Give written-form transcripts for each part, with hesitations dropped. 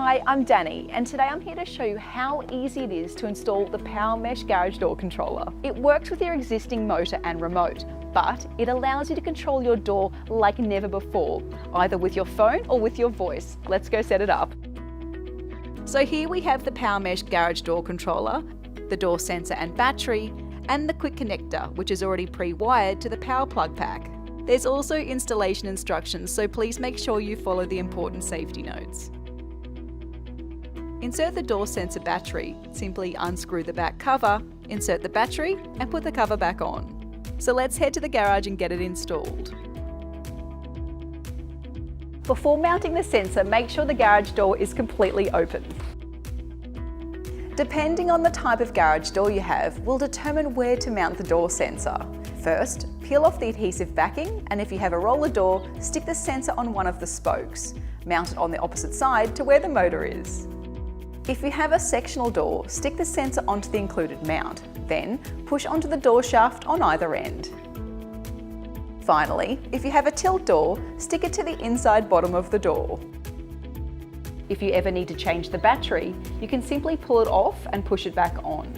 Hi, I'm Danny, and today I'm here to show you how easy it is to install the Powermesh Garage Door Controller. It works with your existing motor and remote, but it allows you to control your door like never before, either with your phone or with your voice. Let's go set it up. So here we have the Powermesh Garage Door Controller, the door sensor and battery, and the quick connector, which is already pre-wired to the power plug pack. There's also installation instructions, so please make sure you follow the important safety notes. Insert the door sensor battery. Simply unscrew the back cover, insert the battery, and put the cover back on. So let's head to the garage and get it installed. Before mounting the sensor, make sure the garage door is completely open. Depending on the type of garage door you have, will determine where to mount the door sensor. First, peel off the adhesive backing, and if you have a roller door, stick the sensor on one of the spokes. Mount it on the opposite side to where the motor is. If you have a sectional door, stick the sensor onto the included mount, then push onto the door shaft on either end. Finally, if you have a tilt door, stick it to the inside bottom of the door. If you ever need to change the battery, you can simply pull it off and push it back on.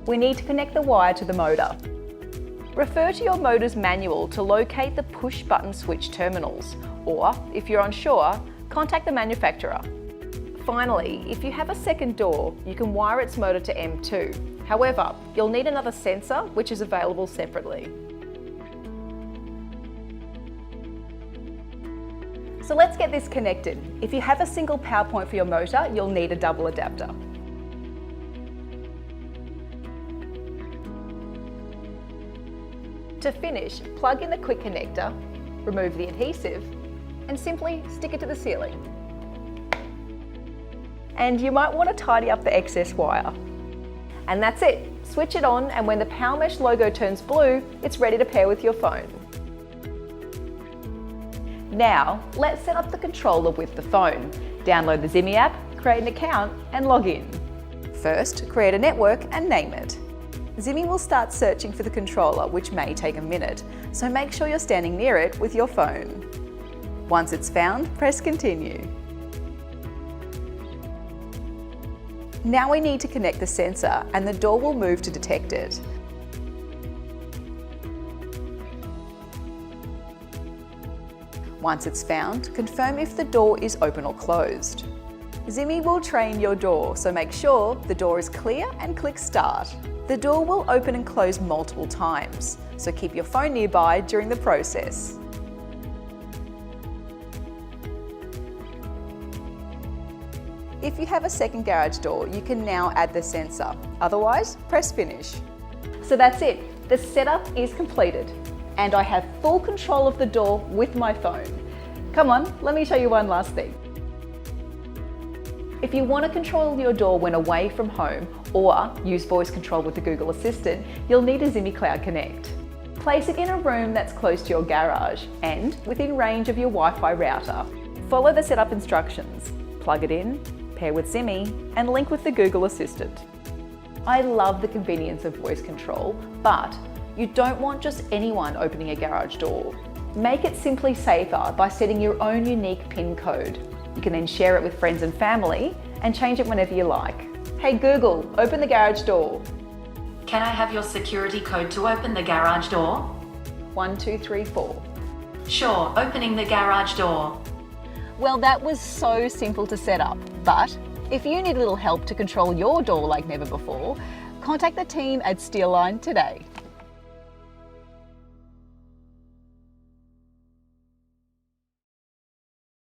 We need to connect the wire to the motor. Refer to your motor's manual to locate the push button switch terminals, or if you're unsure, contact the manufacturer. Finally, if you have a second door, you can wire its motor to M2. However, you'll need another sensor, which is available separately. So let's get this connected. If you have a single power point for your motor, you'll need a double adapter. To finish, plug in the quick connector, remove the adhesive, and simply stick it to the ceiling. And you might want to tidy up the excess wire. And that's it. Switch it on, and when the Powermesh logo turns blue, it's ready to pair with your phone. Now, let's set up the controller with the phone. Download the Zimmy app, create an account, and log in. First, create a network and name it. Zimmy will start searching for the controller, which may take a minute, so make sure you're standing near it with your phone. Once it's found, press continue. Now we need to connect the sensor, and the door will move to detect it. Once it's found, confirm if the door is open or closed. Zimmy will train your door, so make sure the door is clear and click Start. The door will open and close multiple times, so keep your phone nearby during the process. If you have a second garage door, you can now add the sensor. Otherwise, press Finish. So that's it. The setup is completed, and I have full control of the door with my phone. Come on, let me show you one last thing. If you want to control your door when away from home or use voice control with the Google Assistant, you'll need a Zimmy Cloud Connect. Place it in a room that's close to your garage and within range of your Wi-Fi router. Follow the setup instructions. Plug it in, pair with Zimmy, and link with the Google Assistant. I love the convenience of voice control, but you don't want just anyone opening a garage door. Make it simply safer by setting your own unique PIN code. You can then share it with friends and family and change it whenever you like. Hey Google, open the garage door. Can I have your security code to open the garage door? 1, 2, 3, 4. Sure, opening the garage door. Well, that was so simple to set up, but if you need a little help to control your door like never before, contact the team at Steelline today.